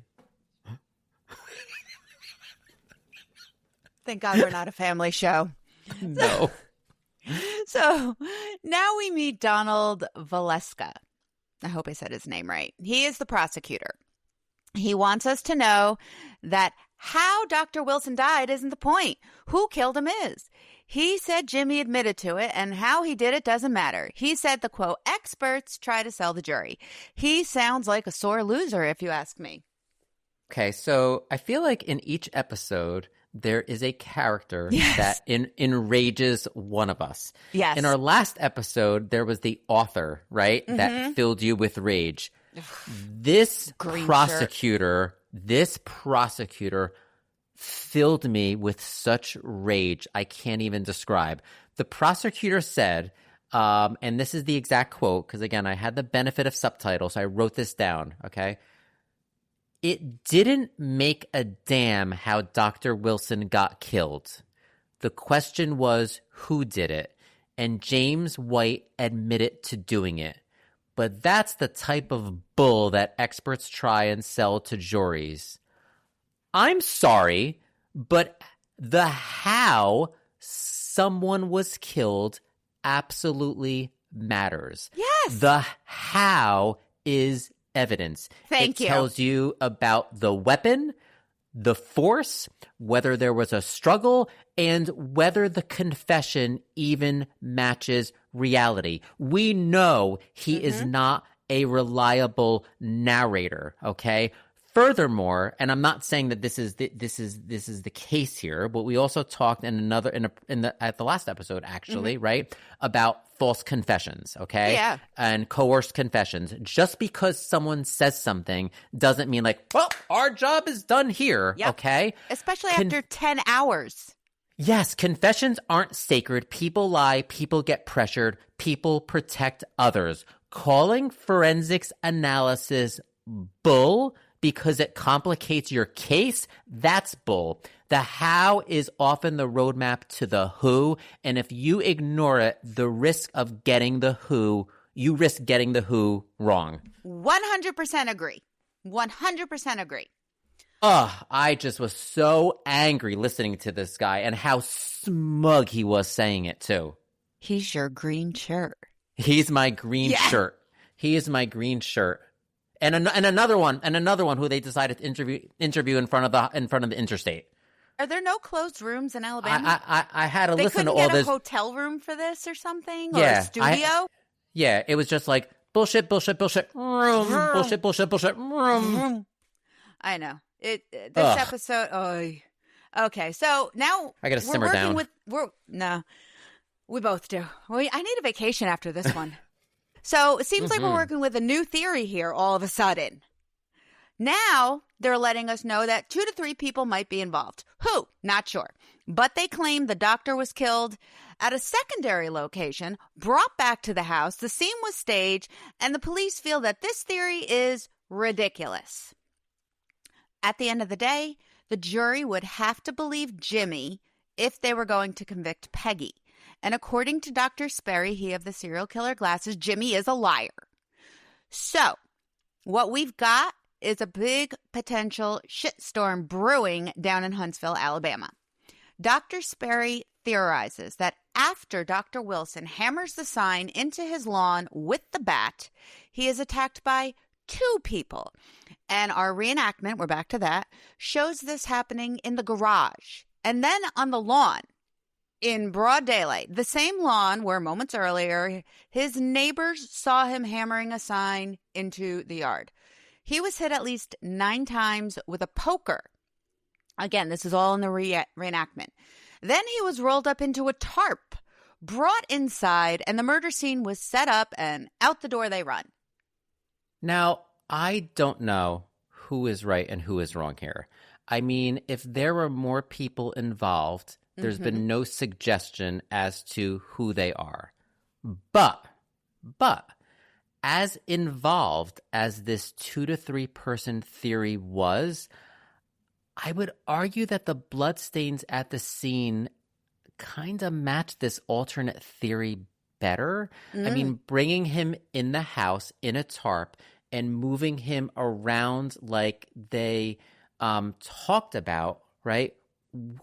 Thank God we're not a family show. No. So now we meet Donald Valeska. I hope I said his name right. He is the prosecutor. He wants us to know that how Dr. Wilson died isn't the point. Who killed him is. He said Jimmy admitted to it, and how he did it doesn't matter. He said the, quote, experts try to sell the jury. He sounds like a sore loser, if you ask me. Okay, so I feel like in each episode, there is a character that enrages one of us. Yes. In our last episode, there was the author, right, that filled you with rage. This prosecutor filled me with such rage I can't even describe. The prosecutor said, and this is the exact quote, because again, I had the benefit of subtitles, so I wrote this down, okay? It didn't make a damn how Dr. Wilson got killed. The question was, who did it? And James White admitted to doing it. But that's the type of bull that experts try and sell to juries. I'm sorry, but the how someone was killed absolutely matters. Yes. The how is evidence. Thank you. It tells you about the weapon, the force, whether there was a struggle, and whether the confession even matches reality. We know he is not a reliable narrator, okay? Furthermore, and I'm not saying that this is the case here, but we also talked at the last episode actually, right, about false confessions, okay? Yeah. And coerced confessions. Just because someone says something doesn't mean like, well, our job is done here, okay? Especially after 10 hours. Yes, confessions aren't sacred. People lie, people get pressured, people protect others. Calling forensics analysis bull because it complicates your case, that's bull. The how is often the roadmap to the who, and if you ignore it, the risk of getting the who, you risk getting the who wrong. 100% agree. 100% agree. I just was so angry listening to this guy and how smug he was saying it too. He's your green shirt. He's my green shirt. He is my green shirt. And another one who they decided to interview in front of the interstate. Are there no closed rooms in Alabama? I had to listen to all this. They couldn't get a hotel room for this or something? Or a studio? It was just like bullshit, room, bullshit, room. I know. This episode, okay, so now I gotta simmer down. We both do. I need a vacation after this one. So it seems like we're working with a new theory here all of a sudden. Now they're letting us know that 2 to 3 people might be involved. Who? Not sure. But they claim the doctor was killed at a secondary location, brought back to the house, the scene was staged, and the police feel that this theory is ridiculous. At the end of the day, the jury would have to believe Jimmy if they were going to convict Peggy. And according to Dr. Sperry, he of the serial killer glasses, Jimmy is a liar. So, what we've got is a big potential shitstorm brewing down in Huntsville, Alabama. Dr. Sperry theorizes that after Dr. Wilson hammers the sign into his lawn with the bat, he is attacked by 2 people. And our reenactment, we're back to that, shows this happening in the garage and then on the lawn in broad daylight, the same lawn where moments earlier his neighbors saw him hammering a sign into the yard. He was hit at least 9 times with a poker. Again, this is all in the reenactment. Then he was rolled up into a tarp, brought inside, and the murder scene was set up, and out the door they run. Now, I don't know who is right and who is wrong here. I mean, if there were more people involved, there's been no suggestion as to who they are. But as involved as this 2 to 3 person theory was, I would argue that the bloodstains at the scene kind of match this alternate theory better. I mean, bringing him in the house in a tarp and moving him around like they talked about, right,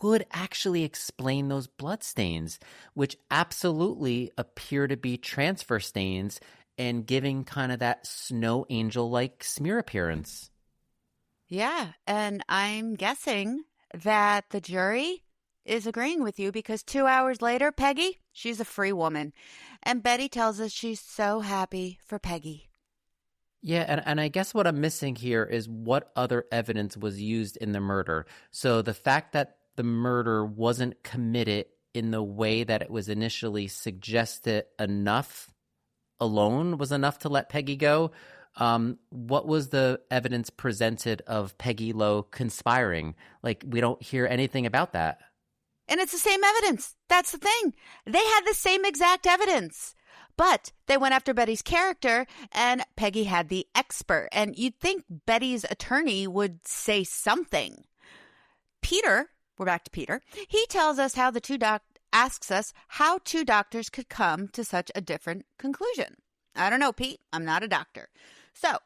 would actually explain those bloodstains, which absolutely appear to be transfer stains and giving kind of that snow angel-like smear appearance. Yeah, and I'm guessing that the jury is agreeing with you because 2 hours later, Peggy, she's a free woman. And Betty tells us she's so happy for Peggy. Yeah, and I guess what I'm missing here is what other evidence was used in the murder. So the fact that the murder wasn't committed in the way that it was initially suggested alone was enough to let Peggy go. What was the evidence presented of Peggy Lowe conspiring? Like, we don't hear anything about that. And it's the same evidence. That's the thing. They had the same exact evidence. But they went after Betty's character, and Peggy had the expert. And you'd think Betty's attorney would say something. Peter, we're back to Peter. He tells us how asks us how 2 doctors could come to such a different conclusion. I don't know, Pete. I'm not a doctor. So,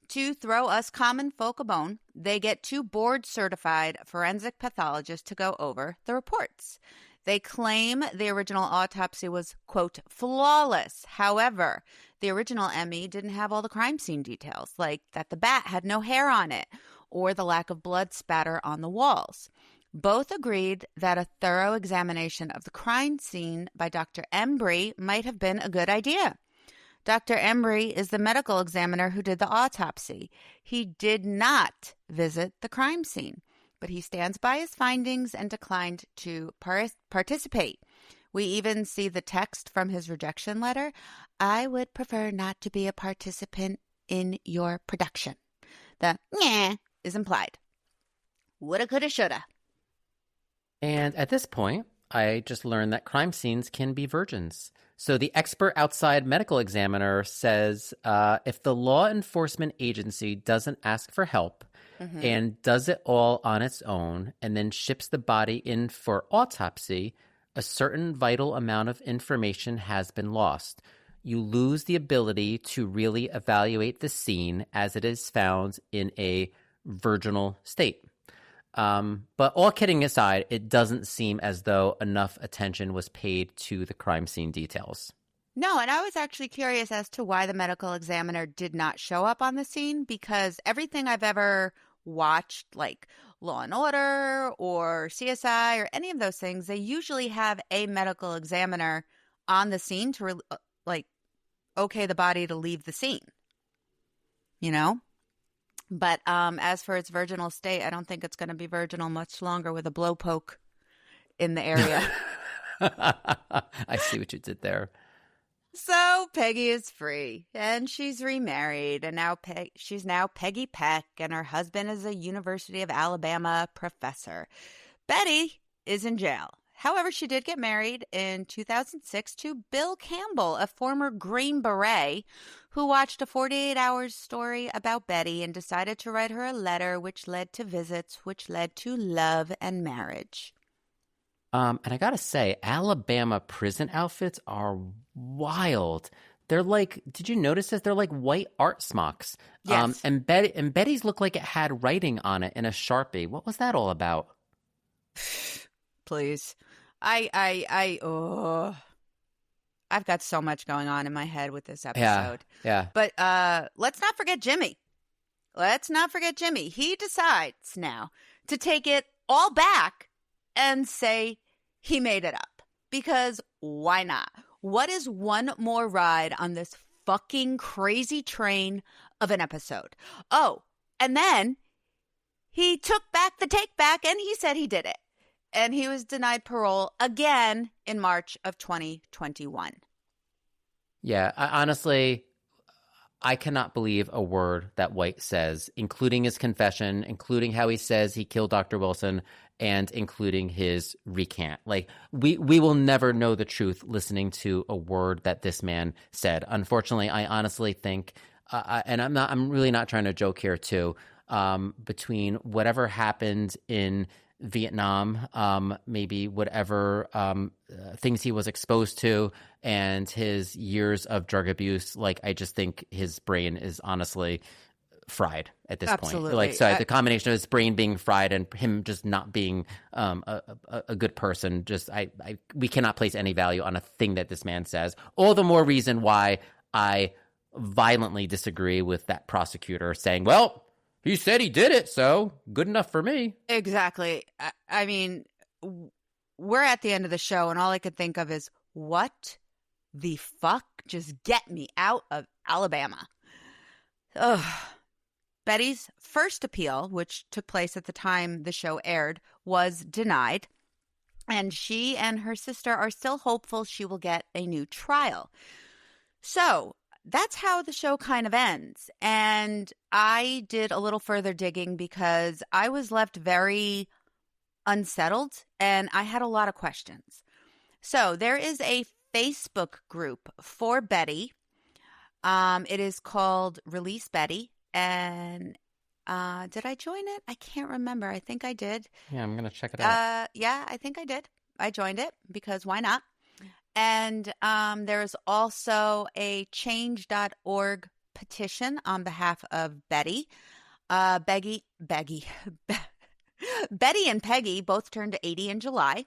to throw us common folk a bone, they get 2 board-certified forensic pathologists to go over the reports. They claim the original autopsy was, quote, flawless. However, the original ME didn't have all the crime scene details, like that the bat had no hair on it or the lack of blood spatter on the walls. Both agreed that a thorough examination of the crime scene by Dr. Embry might have been a good idea. Dr. Embry is the medical examiner who did the autopsy. He did not visit the crime scene, but he stands by his findings and declined to participate. We even see the text from his rejection letter. I would prefer not to be a participant in your production. The "nyeh" is implied. Woulda, coulda, shoulda. And at this point, I just learned that crime scenes can be virgins. So the expert outside medical examiner says if the law enforcement agency doesn't ask for help and does it all on its own and then ships the body in for autopsy, a certain vital amount of information has been lost. You lose the ability to really evaluate the scene as it is found in a virginal state. But all kidding aside, it doesn't seem as though enough attention was paid to the crime scene details. No, and I was actually curious as to why the medical examiner did not show up on the scene, because everything I've ever watched, like Law and Order or CSI or any of those things, they usually have a medical examiner on the scene to okay the body to leave the scene, you know? But as for its virginal state, I don't think it's going to be virginal much longer with a blowpoke in the area. I see what you did there. So Peggy is free, and she's remarried, and now she's now Peggy Peck, and her husband is a University of Alabama professor. Betty is in jail. However, she did get married in 2006 to Bill Campbell, a former Green Beret, who watched a 48 Hours story about Betty and decided to write her a letter, which led to visits, which led to love and marriage. And I gotta say, Alabama prison outfits are wild. They're like, did you notice this? They're like white art smocks. Yes. And Betty's looked like it had writing on it in a Sharpie. What was that all about? Please. I've got so much going on in my head with this episode. Yeah. But let's not forget Jimmy. He decides now to take it all back and say he made it up. Because why not? What is one more ride on this fucking crazy train of an episode? Oh, and then he took back the take back and he said he did it. And he was denied parole again in March of 2021. Yeah, honestly, I cannot believe a word that White says, including his confession, including how he says he killed Dr. Wilson, and including his recant. Like, we will never know the truth listening to a word that this man said. Unfortunately, I honestly think, and I'm really not trying to joke here too, between whatever happened in Vietnam, maybe whatever things he was exposed to, and his years of drug abuse, like, I just think his brain is honestly fried at this point. Like, so the combination of his brain being fried and him just not being a good person, just we cannot place any value on a thing that this man says. All the more reason why I violently disagree with that prosecutor saying, well, he said he did it, so good enough for me. Exactly. I mean, we're at the end of the show, and all I could think of is, what the fuck? Just get me out of Alabama. Ugh. Betty's first appeal, which took place at the time the show aired, was denied. And she and her sister are still hopeful she will get a new trial. So that's how the show kind of ends. And I did a little further digging because I was left very unsettled and I had a lot of questions. So there is a Facebook group for Betty. It is called Release Betty. And did I join it? I can't remember. I think I did. Yeah, I'm going to check it out. Yeah, I think I did. I joined it because why not? And there's also a change.org petition on behalf of Betty. Betty and Peggy both turned 80 in July.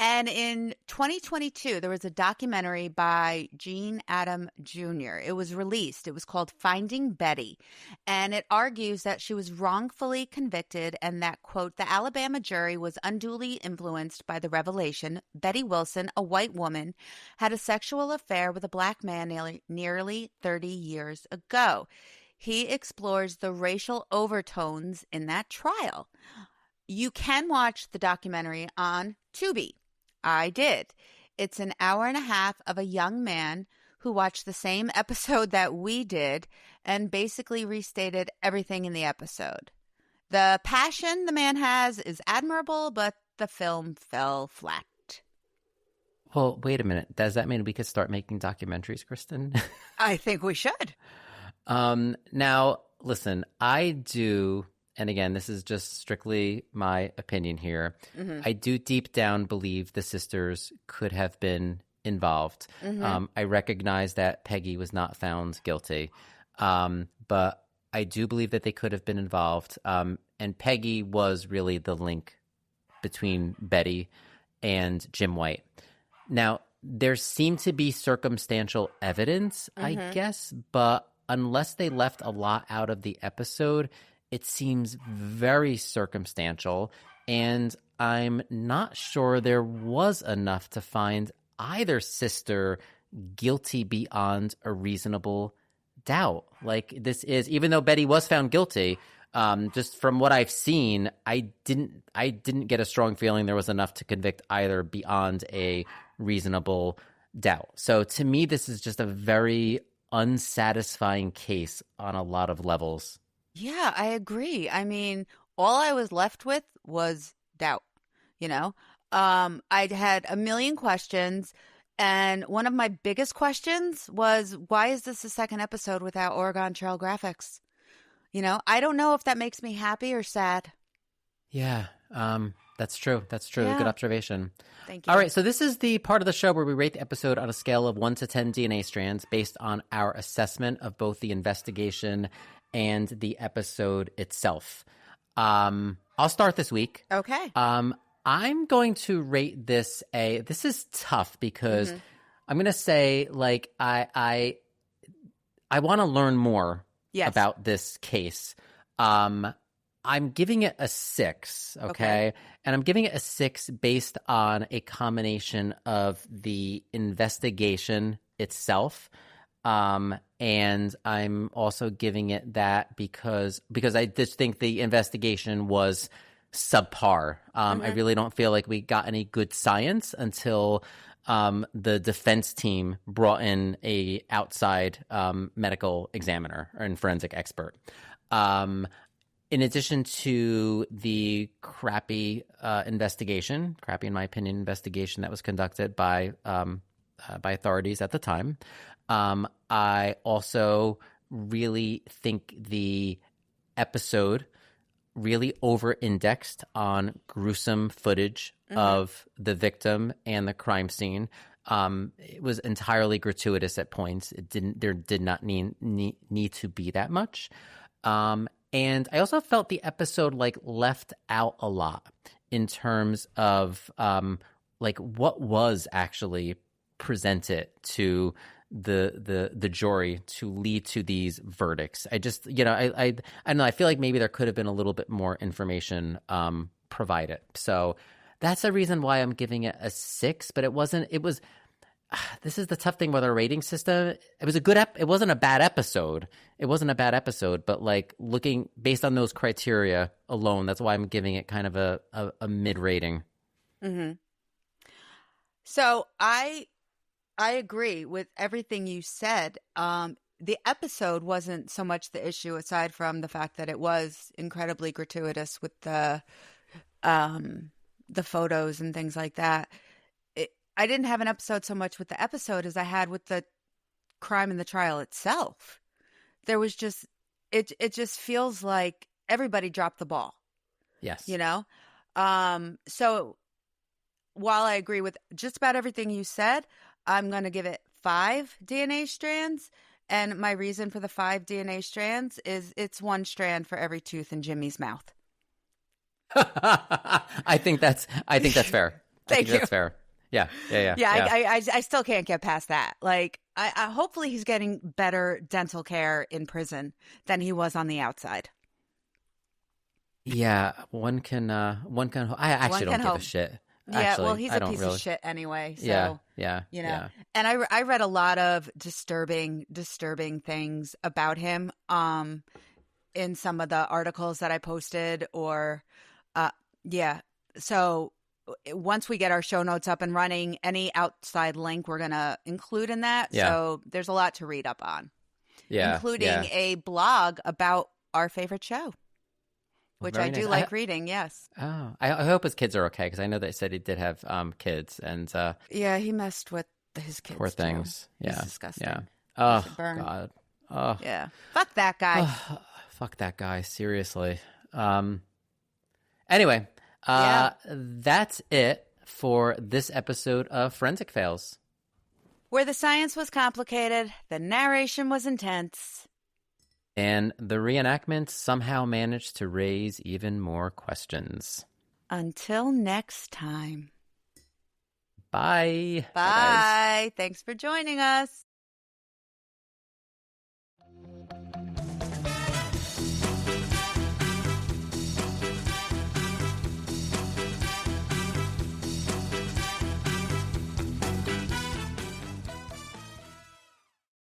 And in 2022, there was a documentary by Gene Adam Jr. It was released. It was called Finding Betty. And it argues that she was wrongfully convicted and that, quote, the Alabama jury was unduly influenced by the revelation Betty Wilson, a white woman, had a sexual affair with a black man nearly 30 years ago. He explores the racial overtones in that trial. You can watch the documentary on Tubi. I did. It's an hour and a half of a young man who watched the same episode that we did and basically restated everything in the episode. The passion the man has is admirable, but the film fell flat. Well, wait a minute. Does that mean we could start making documentaries, Kristin? I think we should. Now, listen, I do... And again, this is just strictly my opinion here. Mm-hmm. I do deep down believe the sisters could have been involved. Mm-hmm. I recognize that Peggy was not found guilty. But I do believe that they could have been involved. Peggy was really the link between Betty and Jim White. Now, there seemed to be circumstantial evidence, I guess, but unless they left a lot out of the episode, it seems very circumstantial, and I'm not sure there was enough to find either sister guilty beyond a reasonable doubt. Like, this is, even though Betty was found guilty, just from what I've seen, I didn't get a strong feeling there was enough to convict either beyond a reasonable doubt. So to me, this is just a very unsatisfying case on a lot of levels. Yeah, I agree. I mean, all I was left with was doubt, you know? I'd had a million questions, and one of my biggest questions was, why is this the second episode without Oregon Trail graphics? You know, I don't know if that makes me happy or sad. Yeah, that's true. That's true. Yeah. Good observation. Thank you. All right, so this is the part of the show where we rate the episode on a scale of 1 to 10 DNA strands based on our assessment of both the investigation and the episode itself. I'll start this week. Okay. I'm going to rate this this is tough because I'm going to say, like, I want to learn more about this case. I'm giving it a 6, okay? And I'm giving it a 6 based on a combination of the investigation itself, and I'm also giving it that because I just think the investigation was subpar. I really don't feel like we got any good science until the defense team brought in a outside medical examiner and forensic expert. In addition to the crappy investigation, crappy in my opinion, investigation that was conducted by authorities at the time, I also really think the episode really over-indexed on gruesome footage of the victim and the crime scene. It was entirely gratuitous at points. There did not need to be that much. And I also felt the episode left out a lot in terms of what was actually presented to the jury to lead to these verdicts. I just, I don't know. I feel like maybe there could have been a little bit more information provided. So that's a reason why I'm giving it a 6. But it was. This is the tough thing with our rating system. It was it wasn't a bad episode. It wasn't a bad episode, but looking based on those criteria alone, that's why I'm giving it kind of a mid rating. Mm-hmm. So I agree with everything you said. The episode wasn't so much the issue, aside from the fact that it was incredibly gratuitous with the photos and things like that. I didn't have an episode so much with the episode as I had with the crime and the trial itself. There was just, it just feels like everybody dropped the ball. Yes. So while I agree with just about everything you said, I'm going to give it 5 DNA strands. And my reason for the 5 DNA strands is it's 1 strand for every tooth in Jimmy's mouth. I think that's fair. Thank you. That's fair. Yeah. I still can't get past that. I hopefully he's getting better dental care in prison than he was on the outside. Yeah, one can. I actually don't give a shit. Actually, well, he's a piece of shit anyway. So, yeah. And I read a lot of disturbing things about him in some of the articles that I posted, or So once we get our show notes up and running, any outside link we're going to include in that. Yeah. So there's a lot to read up on, including a blog about our favorite show, which I do like reading. Yes. Oh, I hope his kids are okay, because I know they said he did have kids, and he messed with his kids. Poor things. Too. Yeah. It's disgusting. Yeah. Oh God. Oh yeah. Fuck that guy. Fuck that guy. Seriously. Anyway. That's it for this episode of Forensic Fails. Where the science was complicated, the narration was intense. And the reenactment somehow managed to raise even more questions. Until next time. Bye. Bye. Thanks for joining us.